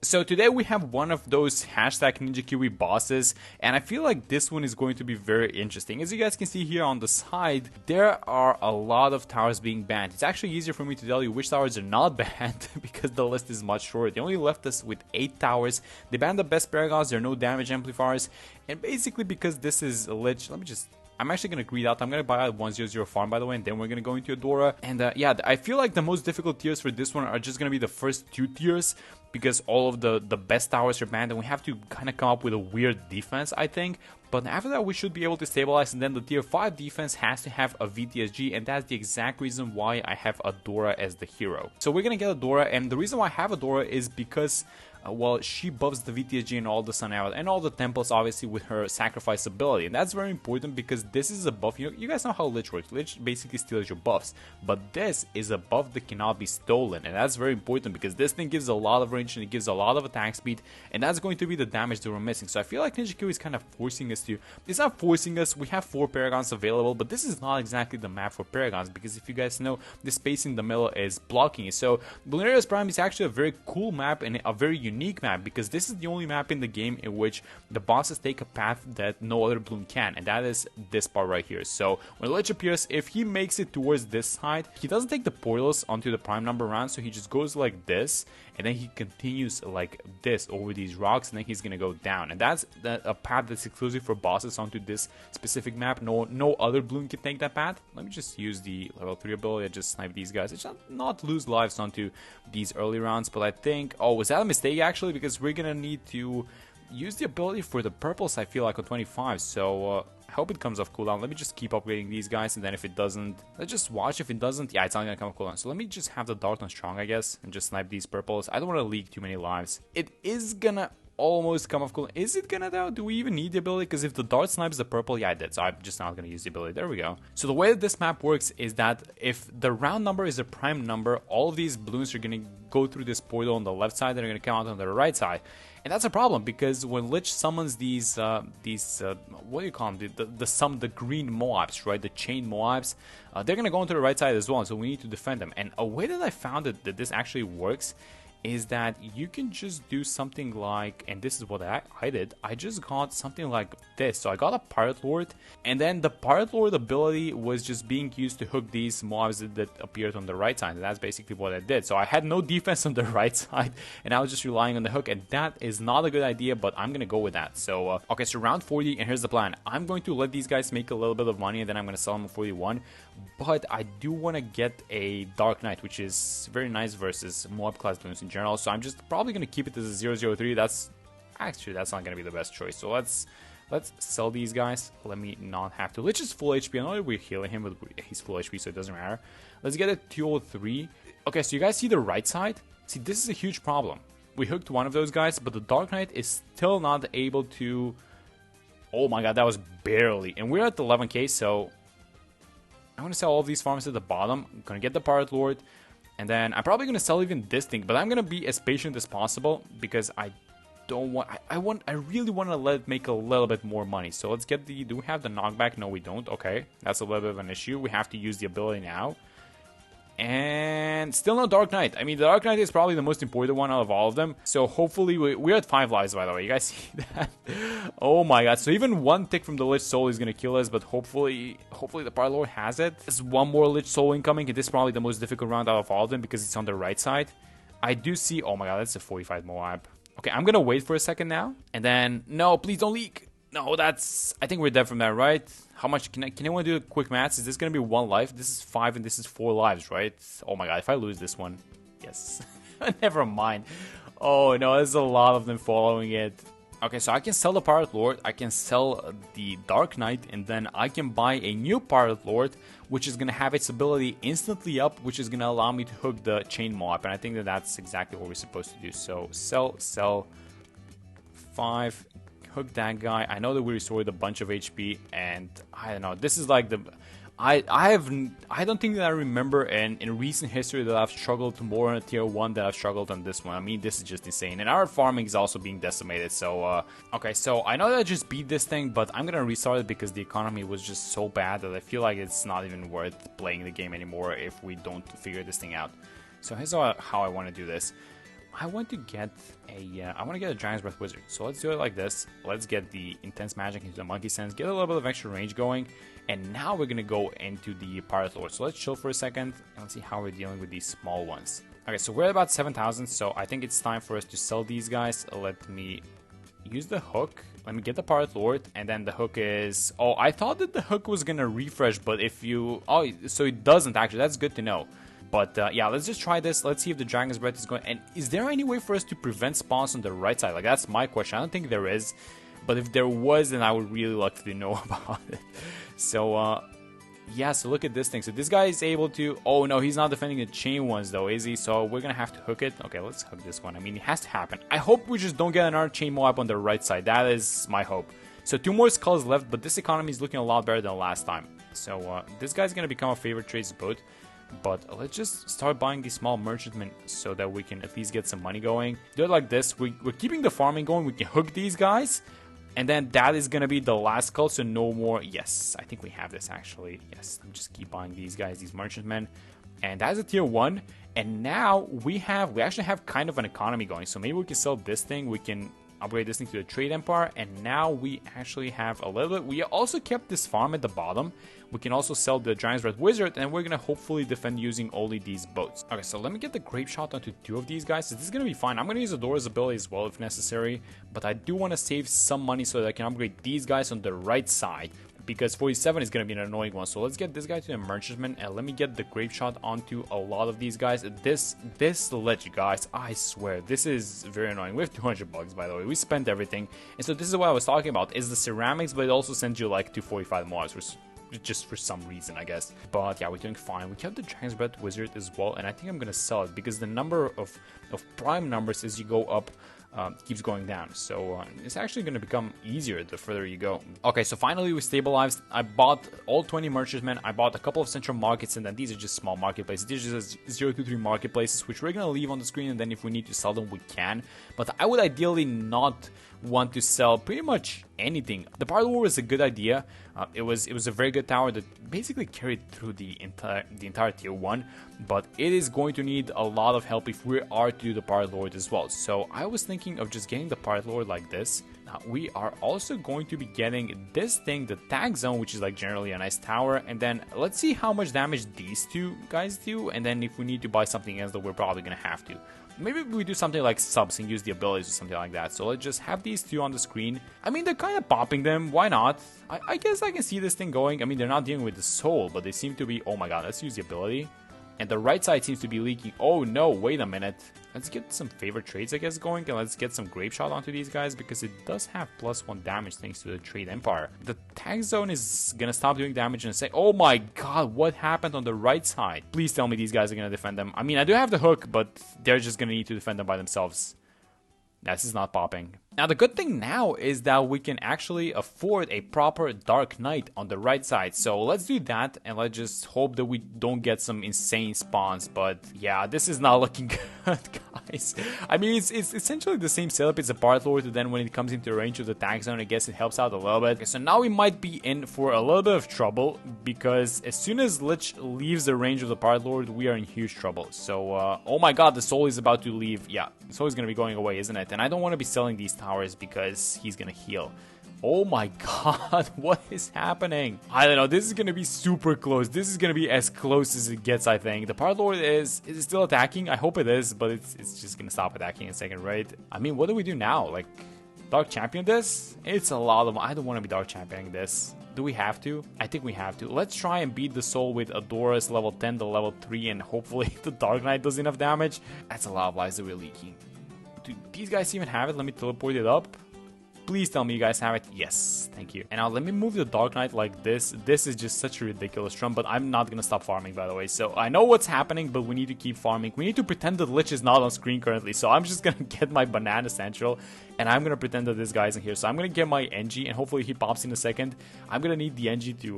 So today we have one of those hashtag Ninjakiwi bosses, and I feel like this one is going to be very interesting. As you guys can see here on the side, there are a lot of towers being banned. It's actually easier for me to tell you which towers are not banned because the list is much shorter. They only left us with 8 towers. They banned the best paragons, there are no damage amplifiers, and basically because this is a lich, I'm actually going to greed out. I'm going to buy out 100 farm, by the way, and then we're going to go into Adora. And yeah, I feel like the most difficult tiers for this one are just going to be the first 2 tiers because all of the best towers are banned, and we have to kind of come up with a weird defense, I think. But after that, we should be able to stabilize, and then the tier 5 defense has to have a VTSG, and that's the exact reason why I have Adora as the hero. So we're going to get Adora, and the reason why I have Adora is because well, she buffs the VTSG and all the sun arrows and all the temples, obviously, with her sacrifice ability. And that's very important because this is a buff. You guys know how Lich works. Lich basically steals your buffs. But this is a buff that cannot be stolen. And that's very important because this thing gives a lot of range and it gives a lot of attack speed. And that's going to be the damage that we're missing. So I feel like Ninjakiwi is kind of forcing us to... It's not forcing us. We have 4 Paragons available. But this is not exactly the map for Paragons. Because if you guys know, the space in the middle is blocking it. So Bloons Prime is actually a very cool map and a very unique map, because this is the only map in the game in which the bosses take a path that no other Bloon can, and that is this part right here. So when Lich appears, if he makes it towards this side, he doesn't take the portals onto the prime number round, so he just goes like this, and then he continues like this over these rocks, and then he's gonna go down. And that's a path that's exclusive for bosses onto this specific map. No other Bloon can take that path. Let me just use the level 3 ability. I just snipe these guys. It's not lose lives onto these early rounds, but I think... Oh, was that a mistake actually? Because we're gonna need to use the ability for the purples, I feel like, on 25. So I hope it comes off cooldown. Let me just keep upgrading these guys, and then if it doesn't, let's just watch. If it doesn't, yeah, it's not gonna come off cooldown. So let me just have the dart on strong, I guess, and just snipe these purples. I don't want to leak too many lives. It is gonna almost come off cooldown. Is it gonna though? Do we even need the ability? Because if the dart snipes the purple, yeah, I did. So I'm just not gonna use the ability. There we go. So the way that this map works is that if the round number is a prime number, all of these Bloons are gonna go through this portal on the left side, and they're gonna come out on the right side. And that's a problem because when Lich summons these what do you call them? The green Moabs, right? The chain Moabs, they're gonna go onto the right side as well. So we need to defend them. And a way that I found that this actually works is that you can just do something like, and this is what I did, I just got something like this. So I got a Pirate Lord, and then the Pirate Lord ability was just being used to hook these mobs that appeared on the right side, and that's basically what I did. So I had no defense on the right side, and I was just relying on the hook, and that is not a good idea, but I'm gonna go with that. So, okay, so round 40, and here's the plan. I'm going to let these guys make a little bit of money, and then I'm gonna sell them at 41, but I do want to get a Dark Knight, which is very nice versus Moab class Bloons in general. So I'm just probably going to keep it as a 003. That's not going to be the best choice. So let's sell these guys. Let me not have to. Lich is full HP. I know that we're healing him, but he's full HP, so it doesn't matter. Let's get a 203. Okay, so you guys see the right side? See, this is a huge problem. We hooked one of those guys, but the Dark Knight is still not able to... Oh my god, that was barely. And we're at 11k, so I'm going to sell all of these farms at the bottom. I'm going to get the Pirate Lord. And then I'm probably going to sell even this thing. But I'm going to be as patient as possible because I don't want... I really want to let it make a little bit more money. So let's get the... Do we have the knockback? No, we don't. Okay. That's a little bit of an issue. We have to use the ability now. And still no Dark Knight. I mean, the Dark Knight is probably the most important one out of all of them. So hopefully we're at 5 lives, by the way. You guys see that? Oh my god. So even one tick from the Lich Soul is going to kill us. But hopefully the Pirate Lord has it. There's one more Lich Soul incoming. And this is probably the most difficult round out of all of them because it's on the right side. I do see... Oh my god, that's a 45 Moab. Okay, I'm going to wait for a second now. And then... No, please don't leak. No, that's... I think we're dead from that, right? How much... Can anyone do a quick maths? Is this going to be 1 life? This is 5 and this is 4 lives, right? Oh my god, if I lose this one... Yes. Never mind. Oh no, there's a lot of them following it. Okay, so I can sell the Pirate Lord, I can sell the Dark Knight, and then I can buy a new Pirate Lord, which is going to have its ability instantly up, which is going to allow me to hook the Chain Moab, and I think that that's exactly what we're supposed to do. So, sell 5, hook that guy. I know that we restored a bunch of HP, and I don't know, this is like the... I don't think that I remember in recent history that I've struggled more on a tier 1 than I've struggled on this one. I mean, this is just insane. And our farming is also being decimated. So, okay, so I know that I just beat this thing, but I'm gonna restart it because the economy was just so bad that I feel like it's not even worth playing the game anymore if we don't figure this thing out. So here's how I want to do this. I want to get I want to get a Dragon's Breath Wizard. So let's do it like this. Let's get the Intense Magic into the Monkey Sense, get a little bit of extra range going, and now we're gonna go into the Pirate Lord. So let's chill for a second and let's see how we're dealing with these small ones. Okay, so we're at about 7,000, so I think it's time for us to sell these guys. Let me use the hook. Let me get the Pirate Lord, and then the hook is... Oh, I thought that the hook was gonna refresh, but if you... Oh, so it doesn't actually. That's good to know. But yeah, let's just try this. Let's see if the Dragon's Breath is going... And is there any way for us to prevent spawns on the right side? Like, that's my question. I don't think there is. But if there was, then I would really like to know about it. So, yeah, so look at this thing. So this guy is able to... Oh, no, he's not defending the chain ones, though, is he? So we're going to have to hook it. Okay, let's hook this one. I mean, it has to happen. I hope we just don't get another chain mob on the right side. That is my hope. So 2 more skulls left, but this economy is looking a lot better than last time. So this guy's going to become a favorite trades boat. But let's just start buying these small merchantmen so that we can at least get some money going. Do it like this. We're keeping the farming going. We can hook these guys. And then that is going to be the last skull, so no more. Yes, I think we have this actually. Yes, let me just keep buying these guys, these merchantmen. And that's a tier 1. And now we actually have kind of an economy going. So maybe we can sell this thing. We can upgrade this thing to the Trade Empire. And now we actually have a little bit. We also kept this farm at the bottom. We can also sell the Dragon's Breath Wizard, and we're going to hopefully defend using only these boats. Okay, so let me get the Grape Shot onto 2 of these guys. So this is going to be fine. I'm going to use Adora's ability as well if necessary, but I do want to save some money so that I can upgrade these guys on the right side, because 47 is going to be an annoying one. So let's get this guy to the merchantman, and let me get the Grape Shot onto a lot of these guys. This ledge, guys, I swear, this is very annoying. We have 200 bucks, by the way. We spent everything. And so this is what I was talking about, is the ceramics, but it also sends you like 245 mobs, which just for some reason, I guess. But yeah, we're doing fine. We kept the Dragon's Breath Wizard as well, and I think I'm gonna sell it because the number of prime numbers as you go up keeps going down. So it's actually going to become easier the further you go. Okay, so finally we stabilized. I bought all 20 merchantmen. I bought a couple of central markets, and then these are just small marketplaces. These are just 023 marketplaces, which we're going to leave on the screen, and then if we need to sell them, we can. But I would ideally not want to sell pretty much anything. The Pirate War was a good idea. It was a very good tower that basically carried through the entire tier 1, but it is going to need a lot of help if we are to do the Pirate Lord as well. So I was thinking of just getting the Pirate Lord like this. Now we are also going to be getting this thing, the Tag Zone, which is like generally a nice tower, and then let's see how much damage these two guys do, and then if we need to buy something else, that we're probably gonna have to. Maybe we do something like subs and use the abilities or something like that. So let's just have these two on the screen. I mean, they're kind of popping them. Why not? I guess I can see this thing going. I mean, they're not dealing with the soul, but they seem to be... Oh my god, let's use the ability. And the right side seems to be leaking. Oh no, wait a minute. Let's get some favorite trades, I guess, going. And let's get some Grape Shot onto these guys, because it does have +1 damage thanks to the Trade Empire. The Tag Zone is gonna stop doing damage and say, oh my god, what happened on the right side? Please tell me these guys are gonna defend them. I mean, I do have the hook, but they're just gonna need to defend them by themselves. This is not popping. Now, the good thing now is that we can actually afford a proper Dark Knight on the right side. So let's do that, and let's just hope that we don't get some insane spawns. But yeah, this is not looking good, guys. I mean, it's essentially the same setup. It's a Pirate Lord, and then when it comes into range of the Tag Zone, I guess it helps out a little bit. Okay, so now we might be in for a little bit of trouble, because as soon as Lich leaves the range of the Pirate Lord, we are in huge trouble. So, oh my god, the soul is about to leave. Yeah, the soul is going to be going away, isn't it? And I don't want to be selling these towers because he's gonna heal. Oh my god, what is happening? I don't know, this is gonna be super close. This is gonna be as close as it gets, I think. The Pirate Lord is it still attacking? I hope it is, but it's just gonna stop attacking in a second, right? I mean, what do we do now? Like, Dark Champion this? It's a lot of... I don't want to be Dark Championing this. Do we have to? I think we have to. Let's try and beat the soul with Adora's level 10 to level 3, and hopefully the Dark Knight does enough damage. That's a lot of lives that we're leaking. Do these guys even have it? Let me teleport it up. Please tell me you guys have it. Yes, thank you. And now let me move the Dark Knight like this. This is just such a ridiculous run, but I'm not gonna stop farming, by the way. So I know what's happening, but we need to keep farming. We need to pretend that Lich is not on screen currently. So I'm just gonna get my Banana Central, and I'm gonna pretend that this guy isn't here. So I'm gonna get my NG, and hopefully he pops in a second. I'm gonna need the NG to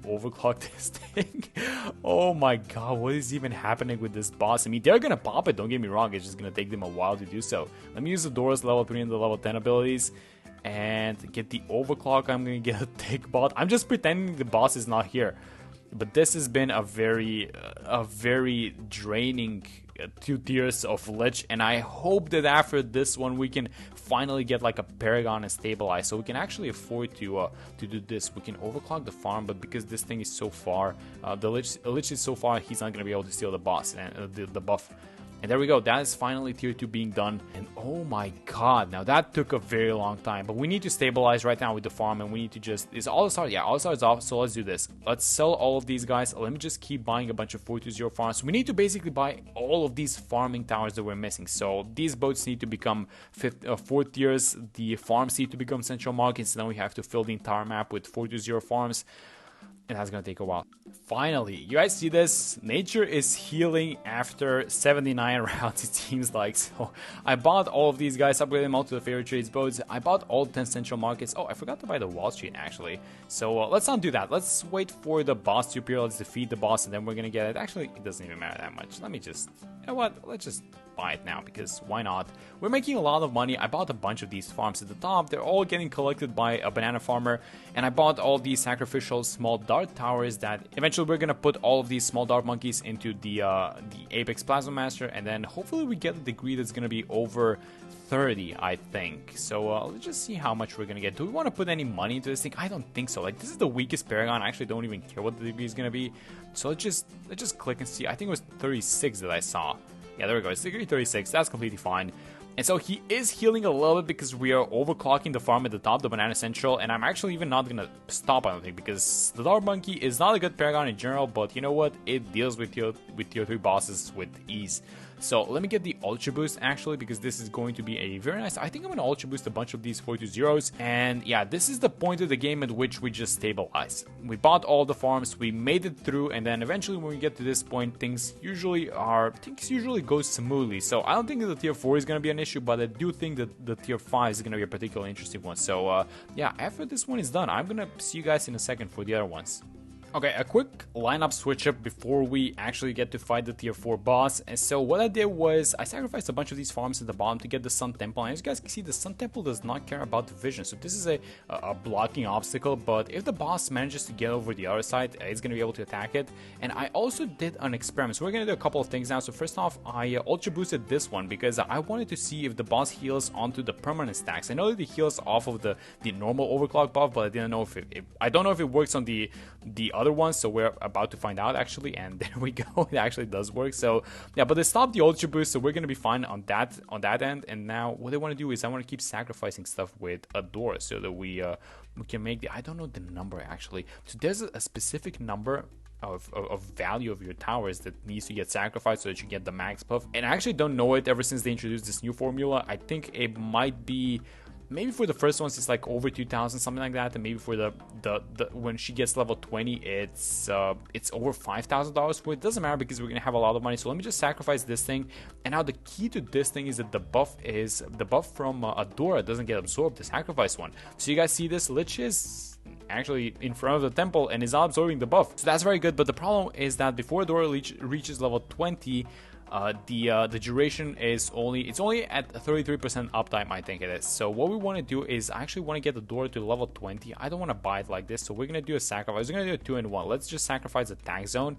overclock this thing. Oh my god, what is even happening with this boss? I mean, they're gonna pop it, don't get me wrong. It's just gonna take them a while to do so. Let me use the Dora's level 3 and the level 10 abilities, and get the overclock. I'm gonna get a tick bot. I'm just pretending the boss is not here. But this has been a very draining 2 tiers of Lich, and I hope that after this one we can finally get like a Paragon and stabilize, so we can actually afford to do this. We can overclock the farm, but because this thing is so far, the Lich is so far, he's not going to be able to steal the boss and the buff. And there we go, that is finally tier 2 being done. And oh my god, now that took a very long time. But we need to stabilize right now with the farm, and we need to just... Is all stars? Yeah, all stars off, so let's do this. Let's sell all of these guys. Let me just keep buying a bunch of 420 farms. We need to basically buy all of these farming towers that we're missing. So these boats need to become 4 tiers. The farms need to become central markets. And then we have to fill the entire map with 420 farms. And that's gonna take a while. Finally, you guys see this? Nature is healing after 79 rounds, it seems like. So I bought all of these guys, upgraded them all to the favorite trades boats. I bought all 10 central markets. Oh, I forgot to buy the Wall Street actually. So let's not do that. Let's wait for the boss to appear. Let's defeat the boss, and then we're gonna get it. Actually, it doesn't even matter that much. Let me just, you know what? Let's just buy it now, because why not? We're making a lot of money. I bought a bunch of these farms at the top. They're all getting collected by a banana farmer, and I bought all these sacrificial small dart towers that eventually we're gonna put all of these small dart monkeys into the Apex Plasma Master, and then hopefully we get a degree that's gonna be over 30, I think. So let's just see how much we're gonna get. Do we want to put any money into this thing? I don't think so. Like, this is the weakest Paragon. I actually don't even care what the degree is gonna be. So let's just click and see. I think it was 36 that I saw. Yeah, there we go. It's degree 36. That's completely fine. And so he is healing a little bit because we are overclocking the farm at the top, the Banana Central, and I'm actually even not gonna stop, I don't think, because the Dart Monkey is not a good Paragon in general, but you know what? It deals with tier 3 bosses with ease. So let me get the Ultra Boost actually, because this is going to be a very nice... I think I'm gonna Ultra Boost a bunch of these 420s, and yeah, this is the point of the game at which we just stabilize. We bought all the farms, we made it through, and then eventually when we get to this point, things usually go smoothly. So I don't think that the tier 4 is gonna be an issue, but I do think that the tier 5 is gonna be a particularly interesting one. So yeah, after this one is done, I'm gonna see you guys in a second for the other ones. Okay, a quick lineup switch up before we actually get to fight the tier 4 boss. And so what I did was I sacrificed a bunch of these farms at the bottom to get the Sun Temple. And as you guys can see, the Sun Temple does not care about the vision. So this is a blocking obstacle, but if the boss manages to get over the other side, it's going to be able to attack it. And I also did an experiment. So we're going to do a couple of things now. So first off, I ultra boosted this one because I wanted to see if the boss heals onto the permanent stacks. I know that it heals off of the normal overclock buff, but I didn't know if I don't know if it works on the other ones, so we're about to find out actually, and there we go, it actually does work. So yeah, but they stopped the ultra boost, so we're gonna be fine on that end. And now what I want to do is I want to keep sacrificing stuff with a door so that we can make the, I don't know the number actually, so there's a specific number of value of your towers that needs to get sacrificed so that you get the max buff, and I actually don't know it ever since they introduced this new formula. I think it might be, maybe for the first ones it's like over 2,000, something like that, and maybe for the when she gets level 20 it's over $5,000. Well, it doesn't matter because we're gonna have a lot of money. So let me just sacrifice this thing. And now the key to this thing is that the buff from Adora doesn't get absorbed, the sacrifice one. So you guys see this, Lich is actually in front of the temple and is not absorbing the buff, so that's very good. But the problem is that before Adora reaches level 20, the duration is only at 33% uptime, I think it is. So what we want to do is I actually want to get the door to level 20. I don't want to buy it like this, so we're gonna do a sacrifice. We're gonna do a 2-in-1. Let's just sacrifice the tag zone.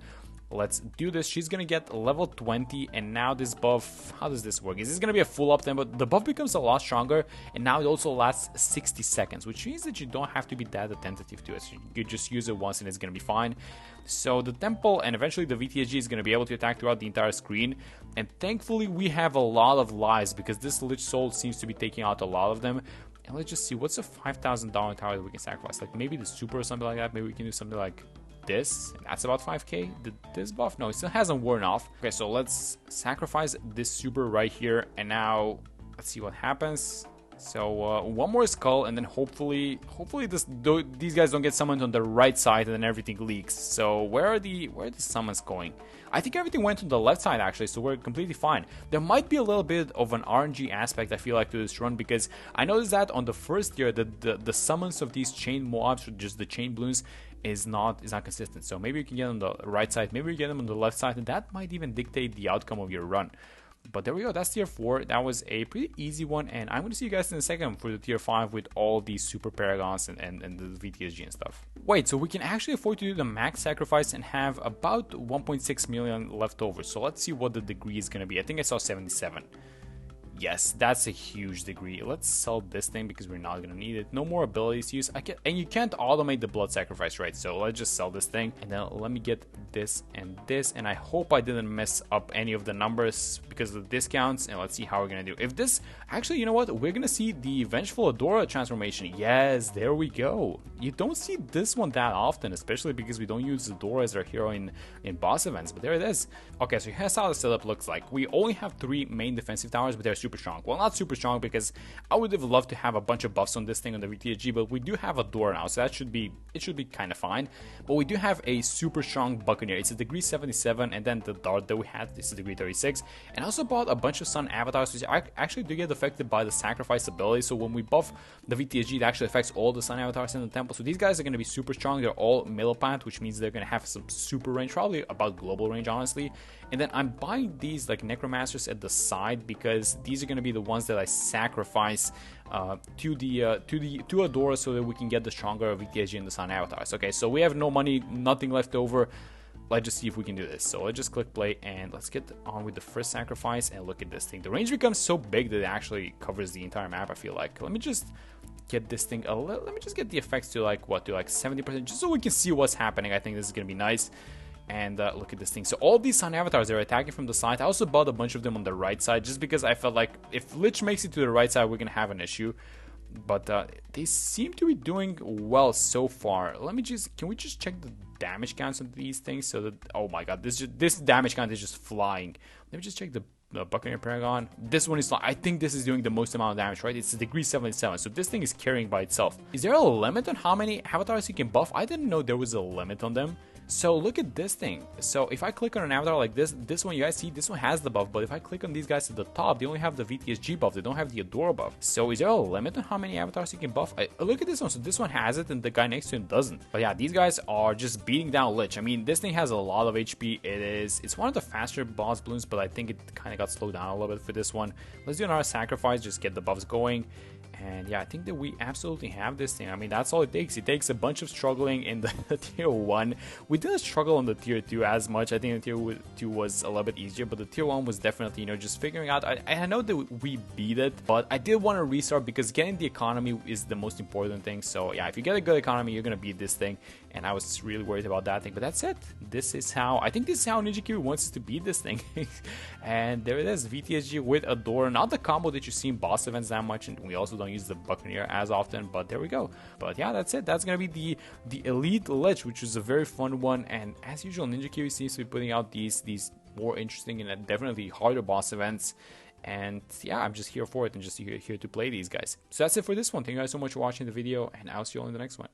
Let's do this. She's gonna get level 20, and now this buff, how does this work? Is this gonna be a full uptime? But the buff becomes a lot stronger, and now it also lasts 60 seconds, which means that you don't have to be that attentive to it. So you just use it once and it's gonna be fine. So the temple and eventually the VTSG is gonna be able to attack throughout the entire screen, and thankfully we have a lot of lives because this Lich Soul seems to be taking out a lot of them. And let's just see, what's a $5,000 tower that we can sacrifice? Like maybe the super or something like that. Maybe we can do something like this, and that's about 5k. This buff, no, it still hasn't worn off. Okay, so let's sacrifice this super right here, and now let's see what happens. So one more skull, and then hopefully these guys don't get summoned on the right side, and then everything leaks. So where are the summons going? I think everything went on the left side actually, so we're completely fine. There might be a little bit of an RNG aspect, I feel like, to this run, because I noticed that on the first year the summons of these chain mobs, or just the chain balloons, is not consistent. So maybe you can get on the right side, maybe you get them on the left side, and that might even dictate the outcome of your run. But there we go, that's tier 4. That was a pretty easy one, and I'm going to see you guys in a second for the tier 5 with all these super paragons and the VTSG and stuff. Wait, so we can actually afford to do the max sacrifice and have about 1.6 million left over. So let's see what the degree is going to be. I think I saw 77. Yes, that's a huge degree. Let's sell this thing because we're not going to need it. No more abilities to use. And you can't automate the blood sacrifice, right? So let's just sell this thing. And then let me get this and this. And I hope I didn't mess up any of the numbers because of the discounts. And let's see how we're going to do. If this... Actually, you know what? We're going to see the Vengeful Adora transformation. Yes, there we go. You don't see this one that often, especially because we don't use Adora as our hero in boss events. But there it is. Okay, so here's how the setup looks like. We only have 3 main defensive towers, but they're super strong. Well, not super strong because I would have loved to have a bunch of buffs on this thing on the VTSG, but we do have a door now, so that should be kind of fine. But we do have a super strong Buccaneer. It's a degree 77, and then the dart that we had is a degree 36. And I also bought a bunch of Sun avatars, which actually do get affected by the sacrifice ability. So when we buff the VTSG, it actually affects all the Sun avatars in the temple. So these guys are going to be super strong. They're all milliplant, which means they're going to have some super range, probably about global range, honestly. And then I'm buying these like Necromasters at the side because these are going to be the ones that I sacrifice to Adora so that we can get the stronger VTSG and the Sun avatars. Okay, so we have no money, nothing left over. Let's just see if we can do this. So let's just click play and let's get on with the first sacrifice. And look at this thing. The range becomes so big that it actually covers the entire map, I feel like. Let me just get this thing let me just get the effects to like 70%, just so we can see what's happening. I think this is gonna be nice. And look at this thing. So all these Sun avatars, they're attacking from the side. I also bought a bunch of them on the right side just because I felt like if Lich makes it to the right side, we're gonna have an issue. But they seem to be doing well so far. Can we just check the damage counts of these things? So that, oh my god, this damage count is just flying. Let me just check the Buccaneer Paragon. This one is, I think this is doing the most amount of damage, right? It's a degree 77, so this thing is carrying by itself. Is there a limit on how many avatars you can buff? I didn't know there was a limit on them. So look at this thing. So if I click on an avatar like this one, you guys see this one has the buff, but if I click on these guys at the top, they only have the VTSG buff, they don't have the Adora buff. So is there a limit on how many avatars you can buff? Look at this one. So this one has it and the guy next to him doesn't. But yeah, these guys are just beating down Lich. I mean, this thing has a lot of HP. It's one of the faster boss balloons, but I think it kind of got slowed down a little bit for this one. Let's do another sacrifice, just get the buffs going. And yeah, I think that we absolutely have this thing. I mean, that's all it takes. It takes a bunch of struggling in the tier 1. We didn't struggle on the tier 2 as much. I think the tier 2 was a little bit easier, but the tier 1 was definitely, you know, just figuring out. I know that we beat it, but I did want to restart because getting the economy is the most important thing. So yeah, if you get a good economy, you're going to beat this thing. And I was really worried about that thing, but that's it. I think this is how Ninjakiwi wants us to beat this thing. And there it is, VTSG with Adora. Not the combo that you see in boss events that much, and we also don't use the Buccaneer as often, but there we go. But yeah, that's it. That's gonna be the Elite Lich, which is a very fun one. And as usual, Ninjakiwi seems to be putting out these more interesting and definitely harder boss events. And yeah, I'm just here for it and just here to play these guys. So that's it for this one. Thank you guys so much for watching the video, and I'll see you all in the next one.